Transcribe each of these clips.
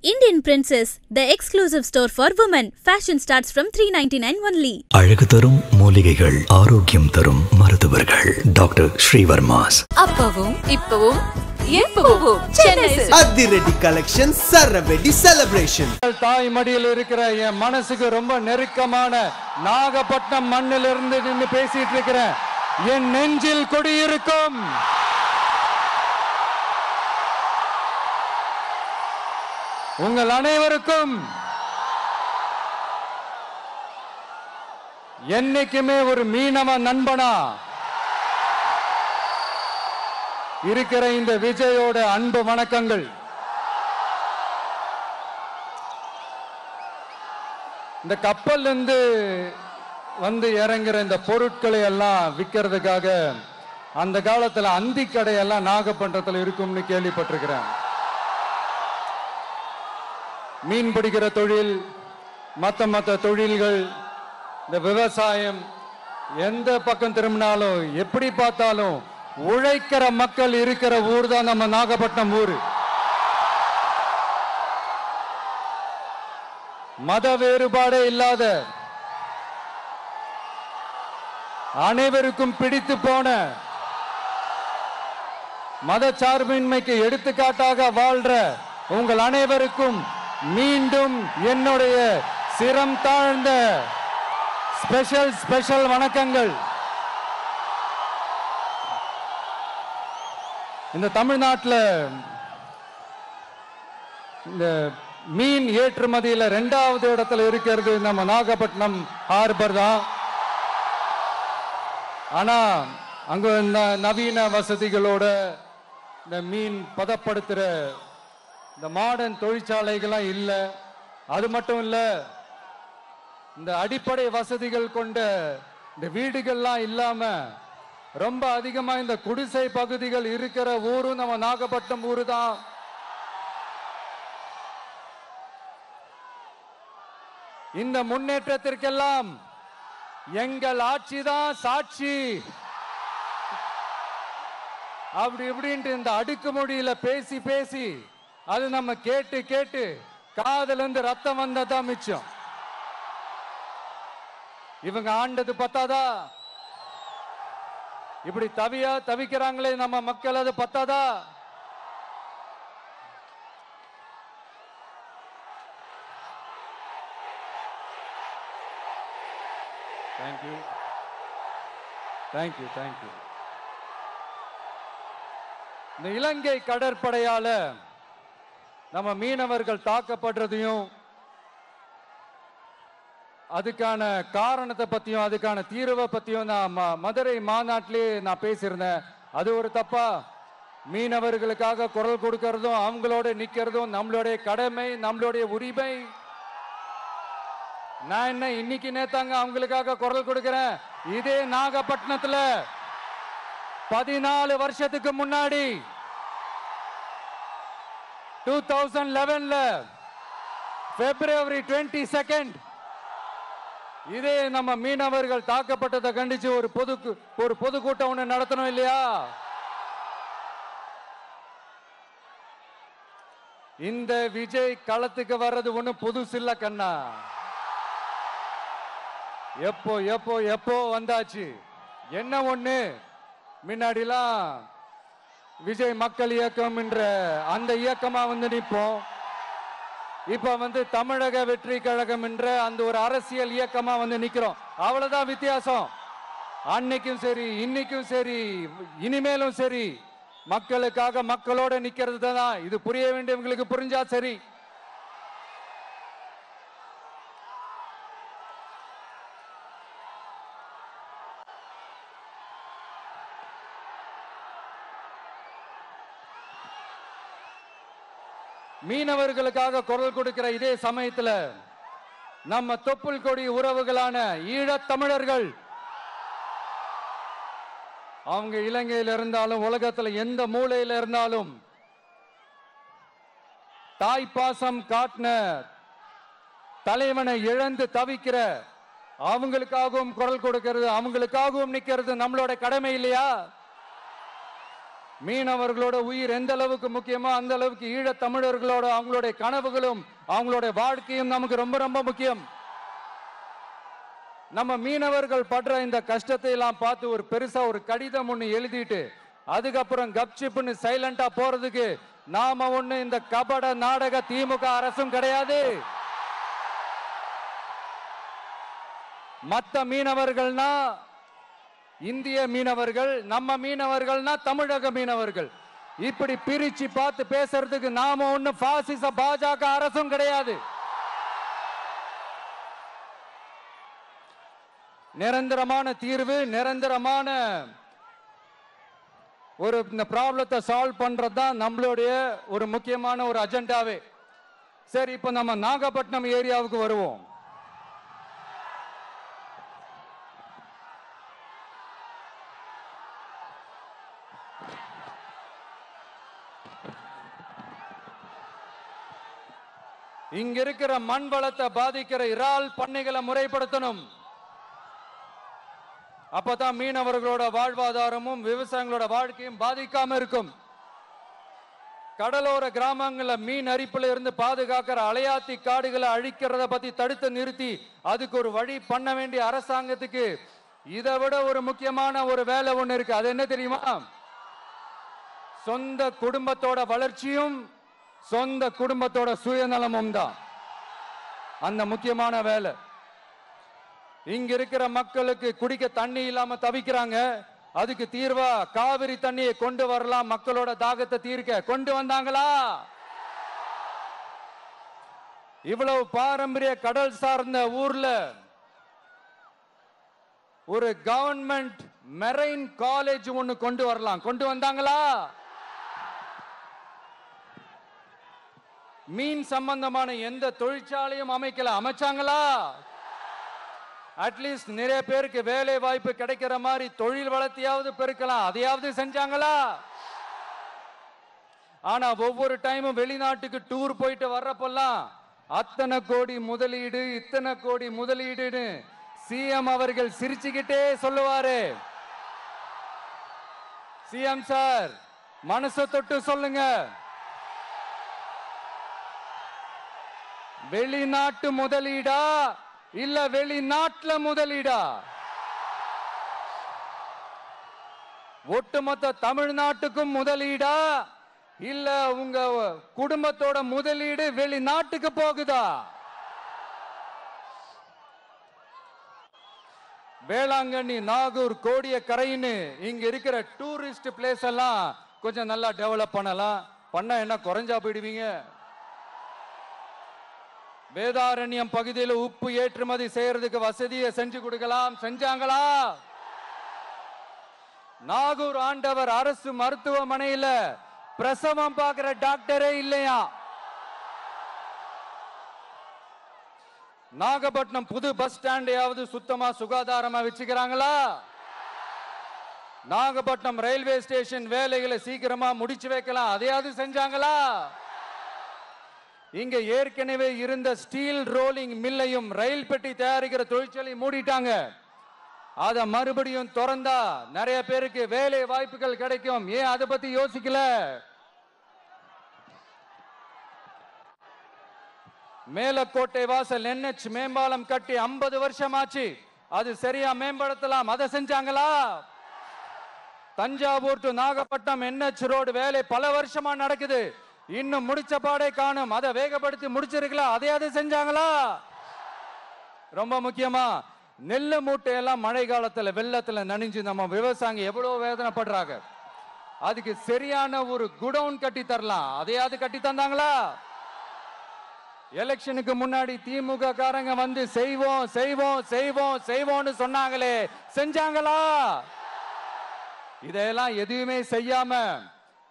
Indian Princess, the exclusive store for women. Fashion starts from 399 only. அழகு தரும் மூலிகைகள், ஆரோக்கியம் தரும் மருத்துவர்கள். டாக்டர் ஸ்ரீவர்மாஸ். அப்பவும் இப்பவும் எப்பவும் சென்னை அதிரடி கலெக்ஷன், சரவெடி செலிப்ரேஷன். தாய் மடியில் இருக்கிற என் மனசுக்கு ரொம்ப நெருக்கமான நாகப்பட்டினம் மண்ணிலிருந்து நின்று பேசிட்டு இருக்கிறேன். என் நெஞ்சில் கொடியிருக்கும் உங்கள் அனைவருக்கும் என்னைக்குமே ஒரு மீனவ நண்பனா இருக்கிற இந்த விஜயோட அன்பு வணக்கங்கள். இந்த கப்பல் இருந்து வந்து இறங்குற இந்த பொருட்களை எல்லாம் விற்கிறதுக்காக அந்த காலத்துல அந்தி கடையெல்லாம் நாகப்பட்டினத்துல இருக்கும்னு கேள்விப்பட்டிருக்கிறேன். மீன் பிடிக்கிற தொழில், மற்ற தொழில்கள், இந்த விவசாயம், எந்த பக்கம் திரும்பினாலும் எப்படி பார்த்தாலும் உழைக்கிற மக்கள் இருக்கிற ஊர் தான் நம்ம நாகப்பட்டினம் ஊர். மத வேறுபாடே இல்லாத, அனைவருக்கும் பிடித்து போன, மத சார்பின்மைக்கு எடுத்துக்காட்டாக வாழ்ற உங்கள் அனைவருக்கும் மீண்டும் என்னுடைய சிரம் தாழ்ந்த ஸ்பெஷல் வணக்கங்கள். இந்த தமிழ்நாட்டில் இந்த மீன் ஏற்றுமதியில் 2வது இடத்துல இருக்கிறது நம்ம நாகப்பட்டினம் ஹார்பர் தான். ஆனா அங்க நவீன வசதிகளோட இந்த மீன் பதப்படுத்துற இந்த மாடர்ன் தொழிற்சாலைகள்லாம் இல்லை. அது மட்டும் இல்ல, இந்த அடிப்படை வசதிகள் கொண்ட இந்த வீடுகள்லாம் இல்லாம ரொம்ப அதிகமா இந்த குடிசை பகுதிகள் இருக்கிற ஊரும் நம்ம நாகப்பட்டினம் ஊரு தான். இந்த முன்னேற்றத்திற்கெல்லாம் எங்கள் ஆட்சி தான் சாட்சி. அப்படி இப்படின்ட்டு இந்த அடுக்குமொழியில பேசி பேசி அது நம்ம கேட்டு காதுல இருந்து ரத்தம் வந்ததான் மிச்சம். இவங்க ஆண்டது பத்தாதா? இப்படி தவிக்கிறாங்களே நம்ம மக்கள், அது பத்தாதா? தேங்க்யூ. இந்த இலங்கை கடற்படையால நம்ம மீனவர்கள் தாக்கப்படுறதையும், அதுக்கான காரணத்தை பத்தியும் அதுக்கான தீர்வை பத்தியும் நான் மதுரை மாநாட்டிலே நான் பேசியிருந்தேன். அது ஒரு தப்பா? மீனவர்களுக்காக குரல் கொடுக்கறதும் அவங்களோட நிக்கிறதும் நம்மளுடைய கடமை, நம்மளுடைய உரிமை. நான் என்ன இன்னைக்கு நேத்தாங்க அவங்களுக்காக குரல் கொடுக்கிறேன். இதே நாகப்பட்டினத்துல 14 வருஷத்துக்கு முன்னாடி 2011 February 22 இதே நம்ம மீனவர்கள் தாக்கப்பட்டதை கண்டிச்சு ஒரு பொதுக்கூட்டம் ஒண்ணு நடத்தணும் இல்லையா? இந்த விஜய் களத்துக்கு வர்றது ஒண்ணு புதுசு இல்ல கண்ணா. எப்போ வந்தாச்சு. என்ன ஒண்ணு, முன்னாடிலாம் விஜய் மக்கள் இயக்கம் என்ற அந்த இயக்கமா வந்து நிற்போம். இப்ப தமிழக வெற்றி கழகம் என்ற அந்த ஒரு அரசியல் இயக்கமா வந்து நிக்கிறோம். அவ்வளவுதான் வித்தியாசம். அன்னைக்கும் சரி, இன்னைக்கும் சரி, இனிமேலும் சரி, மக்களுக்காக மக்களோட நிக்கிறது தான். இது புரிய வேண்டியவங்களுக்கு புரிஞ்சா சரி. மீனவர்களுக்காக குரல் கொடுக்கிற இதே சமயத்துல நம்ம தொப்புள் கொடி உறவுகளான ஈழத் தமிழர்கள், அவங்க இலங்கையில் இருந்தாலும் உலகத்துல எந்த மூலையில இருந்தாலும் தாய்ப்பாசம் காட்டின தலைவனை இழந்து தவிக்கிற அவங்களுக்காகவும் குரல் கொடுக்கிறது, அவங்களுக்காகவும் நிக்கிறது நம்மளோட கடமை இல்லையா? மீனவர்களோட உயிர் எந்த அளவுக்கு முக்கியமோ அந்த அளவுக்கு ஈழத் தமிழர்களோட அவங்களுடைய கனவுகளும் அவங்களுடைய வாழ்க்கையும் நமக்கு ரொம்ப ரொம்ப முக்கியம். நம்ம மீனவர்கள் படுற இந்த கஷ்டத்தை எல்லாம் பார்த்து ஒரு பெருசா ஒரு கடிதம் ஒண்ணு எழுதிட்டு அதுக்கப்புறம் கப்சிப்னு சைலண்டா போறதுக்கு நாம ஒண்ணு இந்த கபட நாடக திமுக அரசும் கிடையாது. மத்த மீனவர்கள்னா இந்திய மீனவர்கள், நம்ம மீனவர்கள்னா தமிழக மீனவர்கள். இப்படி பிரிச்சு பார்த்து பேசுறதுக்கு நாம ஒண்ணு பாசிச பாஜக அரசும் கிடையாது. நிரந்தரமான தீர்வு, நிரந்தரமான ஒரு இந்த ப்ராப்ளத்தை சால்வ் பண்றது தான் நம்மளுடைய ஒரு முக்கியமான ஒரு அஜெண்டாவே. சரி, இப்ப நம்ம நாகப்பட்டினம் ஏரியாவுக்கு வருவோம். இங்க இருக்கிற மண் வளத்தை பாதிக்கிற இறால் பண்ணைகளை முறைப்படுத்தணும். அப்பதான் மீனவர்களோட வாழ்வாதாரமும் விவசாயிகளோட வாழ்க்கையும் பாதிக்காம இருக்கும். கடலோர கிராமங்களில் மீன் அரிப்புல இருந்து பாதுகாக்கிற அலையாத்தி காடுகளை அழிக்கிறத பத்தி தடுத்து நிறுத்தி அதுக்கு ஒரு வழி பண்ண வேண்டிய அரசாங்கத்துக்கு இதை விட ஒரு முக்கியமான ஒரு வேலை ஒண்ணு இருக்கு. அது என்ன தெரியுமா? சொந்த குடும்பத்தோட வளர்ச்சியும் சொந்த குடும்பத்தோட சுயநலமும் தான் அந்த முக்கியமான வேலை. இங்க இருக்கிற மக்களுக்கு குடிக்க தண்ணி இல்லாம தவிக்கிறாங்க. அதுக்கு தீர்வா காவிரி தண்ணியை கொண்டு வரலாம், மக்களோட தாகத்தை தீர்க்க. கொண்டு வந்தாங்களா? இவ்வளவு பாரம்பரிய கடல் சார்ந்த ஊர்ல ஒரு கவர்மெண்ட் மெரைன் காலேஜ் ஒன்னு கொண்டு வரலாம். கொண்டு வந்தாங்களா? மீன் சம்பந்தமான எந்த தொழிற்சாலையும் அமைக்கல. அமைச்சாங்களா? அட்லீஸ்ட் நிறைய பேருக்கு வேலை வாய்ப்பு கிடைக்கிற மாதிரி தொழில் வளர்த்தியாவது பெருக்கலாம். அதையாவது செஞ்சாங்களா? ஆனா ஒவ்வொரு டைமும் வெளிநாட்டுக்கு டூர் போயிட்டு வர்றப்பெல்லாம் அத்தனை கோடி முதலீடு, இத்தனை கோடி முதலீடுன்னு சிஎம் அவர்கள் சிரிச்சுக்கிட்டே சொல்லுவாரு. சிஎம் சார், மனசை தொட்டு சொல்லுங்க, வெளிநாட்டு முதலீடா இல்ல வெளிநாட்டுல முதலீடா? ஒட்டுமொத்த தமிழ்நாட்டுக்கும் முதலீடா இல்ல உங்க குடும்பத்தோட முதலீடு வெளிநாட்டுக்கு போகுதா? வேளாங்கண்ணி, நாகூர், கோடியக்கரைன்னு இங்க இருக்கிற டூரிஸ்ட் பிளேஸ் எல்லாம் கொஞ்சம் நல்லா டெவலப் பண்ணலாம். பண்ண என்ன குறைஞ்சா போயிடுவீங்க? வேதாரண்யம் பகுதியில் உப்பு ஏற்றுமதி செய்யறதுக்கு வசதியை செஞ்சு கொடுக்கலாம். செஞ்சாங்களா? நாகூர் ஆண்டவர் அரசு மருத்துவமனையில பிரசவம் பார்க்கிற டாக்டரே இல்லையா? நாகப்பட்டினம் புது பஸ் ஸ்டாண்டையாவது சுத்தமா சுகாதாரமா வச்சுக்கிறாங்களா? நாகப்பட்டினம் ரயில்வே ஸ்டேஷன் வேலைகளை சீக்கிரமா முடிச்சு வைக்கலாம். அதையாவது செஞ்சாங்களா? இங்க ஏற்கனவே இருந்த ஸ்டீல் ரோலிங் மில்லையும் ரயில் பெட்டி தயாரிக்கிற தொழிற்சாலை மூடிட்டாங்க. அத மறுபடியும் திறந்தா நிறைய பேருக்கு வேலை வாய்ப்புகள் கிடைக்கும். ஏன் அதை பத்தி யோசிக்கல? மேலக்கோட்டை வாசல் NH மேம்பாலம் கட்டி 50 வருஷம் ஆச்சு. அது சரியா மேம்படுத்தலாம். அதை செஞ்சாங்களா? Thanjavur to Nagapattinam NH road வேலை பல வருஷமா நடக்குது. இன்னும் முடிச்ச பாடே காணும். அதை வேகப்படுத்தி முடிச்சிருக்கலாம். அதையாவது செஞ்சாங்களா? ரொம்ப முக்கியமா நெல்லு மூட்டையெல்லாம் மழை காலத்துல வெள்ளத்துல நனைஞ்சு நம்ம விவசாயிங்க எவ்வளவு வேதனைப்படுறாங்க. அதுக்கு சரியான ஒரு குடவுன் கட்டி தரலாம். அதையாவது கட்டி தந்தாங்களா? எலெக்ஷனுக்கு முன்னாடி திமுக காரங்க வந்து செய்வோம் செய்வோம் செய்வோம் செய்வோம்னு சொன்னாங்களே, செஞ்சாங்களா? இதெல்லாம் எதுவுமே செய்யாம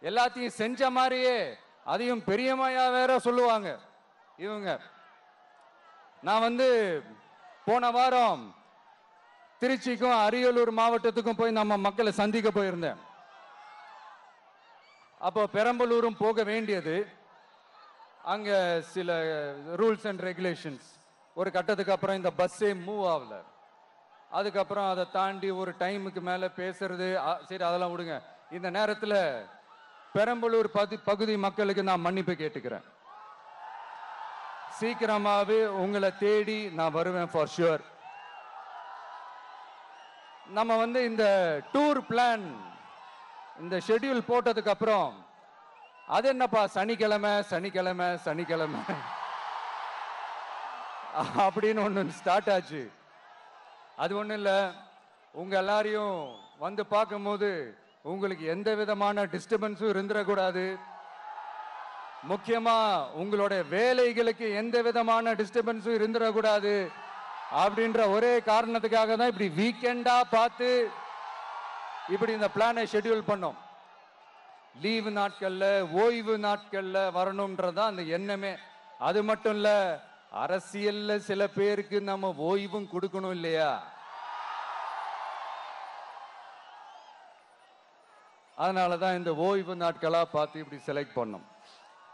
எல்லாத்தையும் செஞ்ச மாதிரியே அதையும் பெரியமையா வேற சொல்லுவாங்க இவங்க. நான் வந்து போன வாரம் திருச்சிக்கும் அரியலூர் மாவட்டத்துக்கும் போய் நம்ம மக்களை சந்திக்க போயிருந்தேன். அப்போ பெரம்பலூரும் போக வேண்டியது. அங்க சில ரூல்ஸ் அண்ட் ரெகுலேஷன்ஸ் ஒரு கட்டத்துக்கு அப்புறம் இந்த பஸ்ஸே மூவ் ஆகல. அதுக்கப்புறம் அதை தாண்டி ஒரு டைமுக்கு மேல பேசுறது, சரி அதெல்லாம் விடுங்க. இந்த நேரத்தில் பெரம்பலூர் பகுதி மக்களுக்கு நான் மன்னிப்பு கேட்டுக்கிறேன். சீக்கிரமாவே உங்களை தேடி நான் வருவேன் ஃபார் ஷுவர். நம்ம இந்த டூர் பிளான் இந்த ஷெட்யூல் போட்டதுக்கு அப்புறம் அது என்னப்பா சனிக்கிழமை சனிக்கிழமை சனிக்கிழமை அப்படின்னு ஒன்று ஸ்டார்ட் ஆச்சு. அது ஒன்றும் இல்லை, உங்க எல்லாரையும் பார்க்கும்போது உங்களுக்கு எந்த விதமான டிஸ்டர்பன்ஸும் இருந்துடக்கூடாது. முக்கியமா உங்களுடைய வேலைகளுக்கு எந்த விதமான டிஸ்டர்பன்ஸும் இருந்துடக்கூடாது அப்படின்ற ஒரே காரணத்துக்காக தான் இப்படி வீக்கெண்டா பார்த்து இப்படி இந்த பிளானை ஷெட்யூல் பண்ணோம். லீவு நாட்கள்ல ஓய்வு நாட்கள்ல வரணும்ன்றதான் அந்த எண்ணமே. அது மட்டும் இல்ல, அரசியல்ல சில பேருக்கு நம்ம ஓய்வும் கொடுக்கணும் இல்லையா? அதனாலதான் இந்த ஓய்வு நாட்களா பார்த்து இப்படி செலக்ட் பண்ணோம்.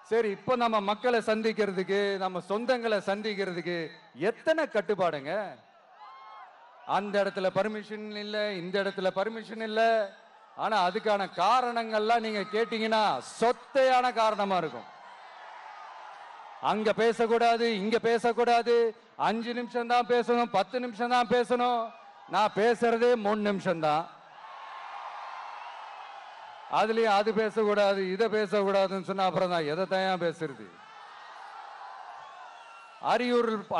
சரி, இப்போ நம்ம மக்களை சந்திக்கிறதுக்கு, நம்ம சொந்தங்களை சந்திக்கிறதுக்கு எத்தனை கட்டுப்பாடுங்க. அந்த இடத்துல பர்மிஷன் இல்லை, இந்த இடத்துல பர்மிஷன் இல்லை. ஆனா அதுக்கான காரணங்கள்லாம் நீங்க கேட்டீங்கன்னா சொத்தையான காரணமா இருக்கும். அங்க பேசக்கூடாது, இங்க பேசக்கூடாது, 5 நிமிஷம் தான் பேசணும், 10 நிமிஷம் தான் பேசணும். நான் பேசுறதே 3 நிமிஷம் தான். அதுலயும் அது பேசக்கூடாது, இதை பேசக்கூடாதுன்னு சொன்னா அப்புறம் தான் எதை தான் பேசுறது.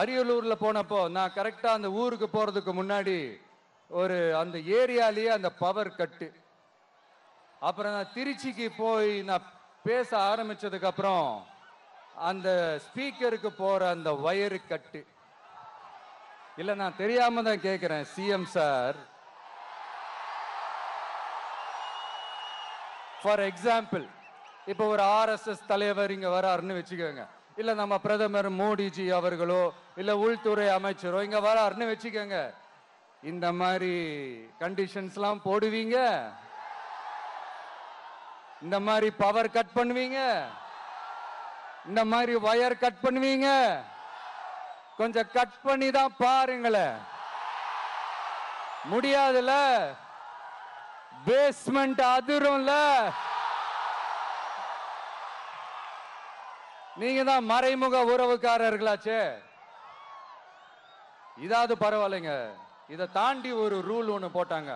அரியலூர்ல போனப்போ நான் கரெக்டா அந்த ஊருக்கு போறதுக்கு முன்னாடி அந்த ஏரியாலேயே அந்த பவர் கட்டு. அப்புறம் நான் திருச்சிக்கு போய் நான் பேச ஆரம்பிச்சதுக்கு அப்புறம் அந்த ஸ்பீக்கருக்கு போற அந்த வயரு கட்டு. இல்ல, நான் தெரியாம தான் கேட்கிறேன் சிஎம் சார். ஃபார் எக்ஸாம்பிள், இப்போ ஒரு RSS தலைவர் இங்க வராருன்னு வச்சுக்கோங்க, இல்ல நம்ம பிரதமர் மோடிஜி அவர்களோ இல்ல உள்துறை அமைச்சரோ இங்க வராருன்னு வச்சுக்கோங்க. இந்த மாதிரி கண்டிஷன்ஸ்லாம் போடுவீங்க, இந்த மாதிரி பவர் கட் பண்ணுவீங்க, இந்த மாதிரி வயர் கட் பண்ணுவீங்க. கொஞ்சம் கட் பண்ணி தான் பாருங்களேன். முடியாதுல, பேஸ்மெண்ட் அதிரும்ல. நீங்க தான் மறைமுக உறவுக்காரர்களாச்சே. இதாவது பரவாயில்லைங்க. இதை தாண்டி ஒரு ரூல் ஒண்ணு போட்டாங்க,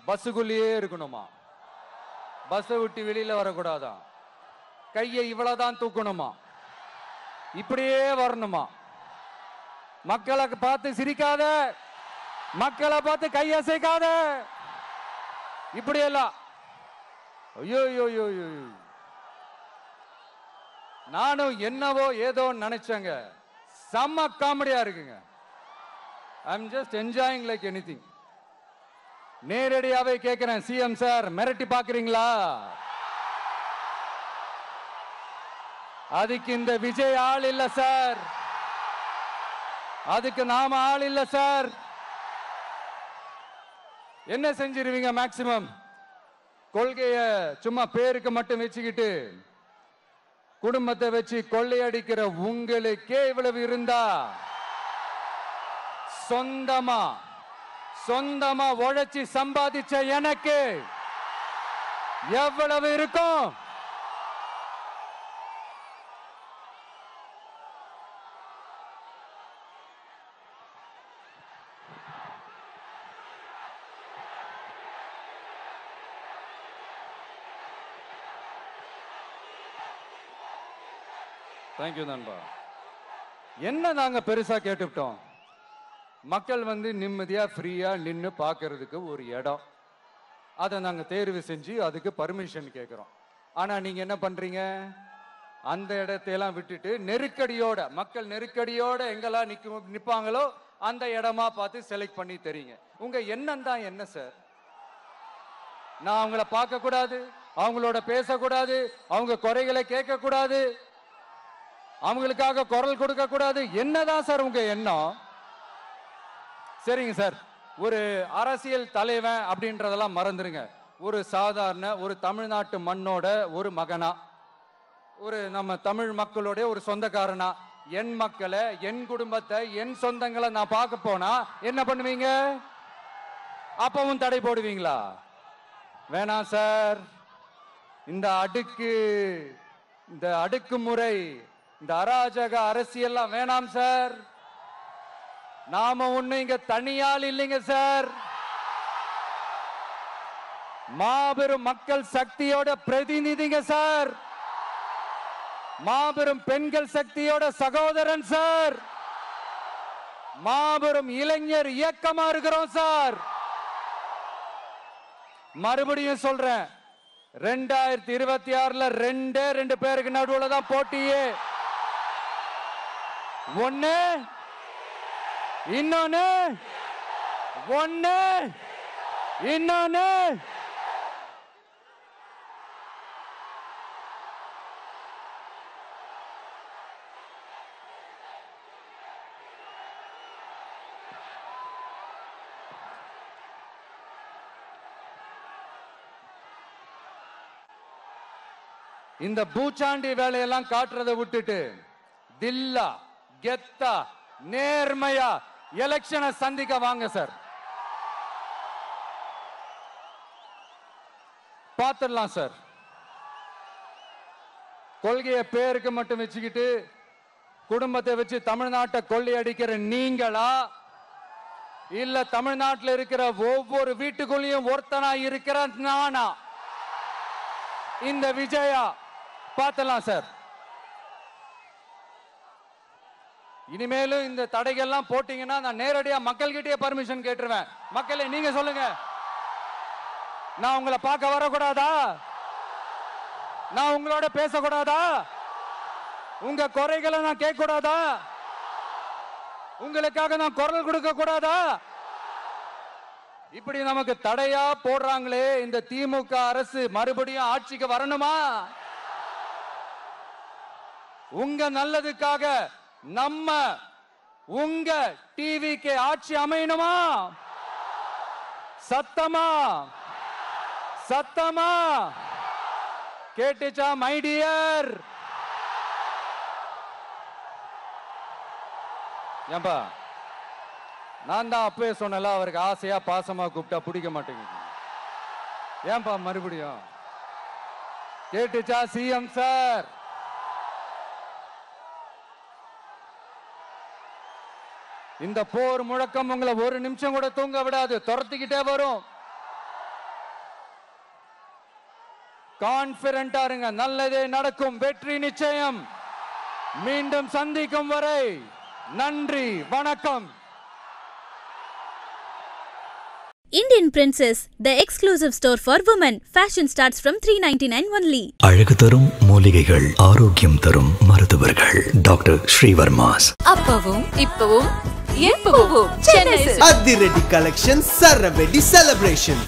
பஸ்ஸுக்குள்ளேயே இருக்கணுமா, பஸ்ஸை விட்டு வெளியில வரக்கூடாதான், கையை இவ்வளவுதான் தூக்கணுமா, இப்படியே வரணுமா. மக்களை பார்த்து சிரிக்காத, மக்களை பார்த்து கையசைக்காத, இப்படியெல்லாம். ஐயோ ஐயோ, நானும் என்னவோ ஏதோ நினைச்சேங்க. செம்ம காமெடியா இருக்குங்க. I am just enjoying like anything. நேரடியாவே கேட்கிறேன், சிஎம் சார் மிரட்டி பாக்குறீங்களா? அதுக்கு இந்த விஜய் ஆள் இல்ல சார், அதுக்கு நாம ஆள் இல்ல சார். என்ன செஞ்சிருவீங்க? மேக்சிமம் கொள்கைய சும்மா பேருக்கு மட்டும் வச்சுக்கிட்டு குடும்பத்தை வச்சு கொள்ளையடிக்கிற உங்களுக்கே இவ்வளவு இருந்தா, சொந்தமா உழைச்சி சம்பாதிச்ச எனக்கு எவ்வளவு இருக்கும்? தேங்க்யூ நண்பா. என்ன நாங்க பெருசா கேட்டுவிட்டோம்? மக்கள் நிம்மதியா ஃப்ரீயா நின்று பார்க்கறதுக்கு ஒரு இடம், அதை நாங்க தேர்வு செஞ்சு அதுக்கு பர்மிஷன் கேட்கிறோம். ஆனா நீங்க என்ன பண்றீங்க? அந்த இடத்தையெல்லாம் விட்டுட்டு நெருக்கடியோட, மக்கள் நெருக்கடியோட எங்கெல்லாம் நிப்பாங்களோ அந்த இடமா பார்த்து செலக்ட் பண்ணி தெரியுங்க. உங்க எண்ணம் தான் என்ன சார்? நான் அவங்கள பார்க்க கூடாது, அவங்களோட பேசக்கூடாது, அவங்க குறைகளை கேட்க கூடாது, அவங்களுக்காக குரல் கொடுக்க கூடாது, என்னதான் சார் உங்க எண்ணம்? சரிங்க சார், ஒரு அரசியல் தலைவன் அப்படின்றதெல்லாம் மறந்துருங்க. ஒரு சாதாரண ஒரு தமிழ்நாட்டு மண்ணோட ஒரு மகனா, ஒரு நம்ம தமிழ் மக்களுடைய ஒரு சொந்தக்காரனா, என் மக்களை, என் குடும்பத்தை, என் சொந்தங்களை நான் பார்க்க போனா என்ன பண்ணுவீங்க? அப்பவும் தடை போடுவீங்களா? வேணாம் சார், இந்த அடுக்குமுறை, இந்த அராஜக அரசியல்லாம் வேணாம் சார். நாம ஒண்ணு இங்க தனியால் இல்லைங்க சார். மாபெரும் மக்கள் சக்தியோட பிரதிநிதிங்க சார். மாபெரும் பெண்கள் சக்தியோட சகோதரன் சார். மாபெரும் இளைஞர் இயக்கமா இருக்கிறோம் சார். மறுபடியும் சொல்றேன், 2026ல ரெண்டு பேருக்கு நடுவுல தான் போட்டியே. ஒண்ணு இன்னொன்னு இந்த பூச்சாண்டி வேலையெல்லாம் காட்டுறதை விட்டுட்டு தில்லா கெத்தா நேர்மையா எலெக்ஷனை சந்திக்க வாங்க சார். பார்த்துடலாம் சார். கொள்கையை பேருக்கு மட்டும் வச்சுக்கிட்டு குடும்பத்தை வச்சு தமிழ்நாட்டை கொள்ளையடிக்கிற நீங்களா, இல்ல தமிழ்நாட்டில் இருக்கிற ஒவ்வொரு வீட்டுக்குள்ளேயும் ஒருத்தனா இருக்கிற நானா, இந்த விஜயா? பார்த்துடலாம் சார். இனிமேலும் இந்த தடைகள்லாம் போட்டீங்கன்னா நான் நேரடியா மக்கள்கிட்டயே பர்மிஷன் கேட்டுருவேன். மக்களே நீங்க சொல்லுங்க, நான் உங்களை பார்க்க வரக்கூடாதா? நான் உங்களோட பேசக்கூடாதா? உங்க குறைகளை நான் கேட்க கூடாதா? உங்களுக்காக நான் குரல் கொடுக்க கூடாதா? இப்படி நமக்கு தடையா போடுறாங்களே, இந்த திமுக அரசு மறுபடியும் ஆட்சிக்கு வரணுமா? உங்க நல்லதுக்காக நம்ம உங்க டிவிக்கு ஆட்சி அமையணுமா? சத்தமா கேட்டுச்சா மை டியர்? ஏன்பா, நான் தான் அப்பவே சொன்னல, அவருக்கு ஆசையா பாசமா கூப்பிட்டா பிடிக்க மாட்டேங்குது. ஏன்பா மறுபடியும்? கேட்டுச்சா சிஎம் சார்? இந்த போர் முழக்கம் உங்களை ஒரு நிமிஷம் கூட தூங்க விடாது, துரத்திக்கிட்டே வரும். கான்பிடென்டா இருங்க, நல்லதே நடக்கும், வெற்றி நிச்சயம். மீண்டும் சந்திக்கும் வரை நன்றி, வணக்கம். Indian Princess, the exclusive store for women. Fashion starts from 399 only. அழகு தரும் மூலிகைகள், ஆரோக்கியம் தரும் மருத்துவர்கள். டாக்டர் ஸ்ரீவர்மாஸ். அப்பவும் இப்பவும் எப்பவும் சென்னை அதிரடி கலெக்ஷன், சரவெடி செலிப்ரேஷன்.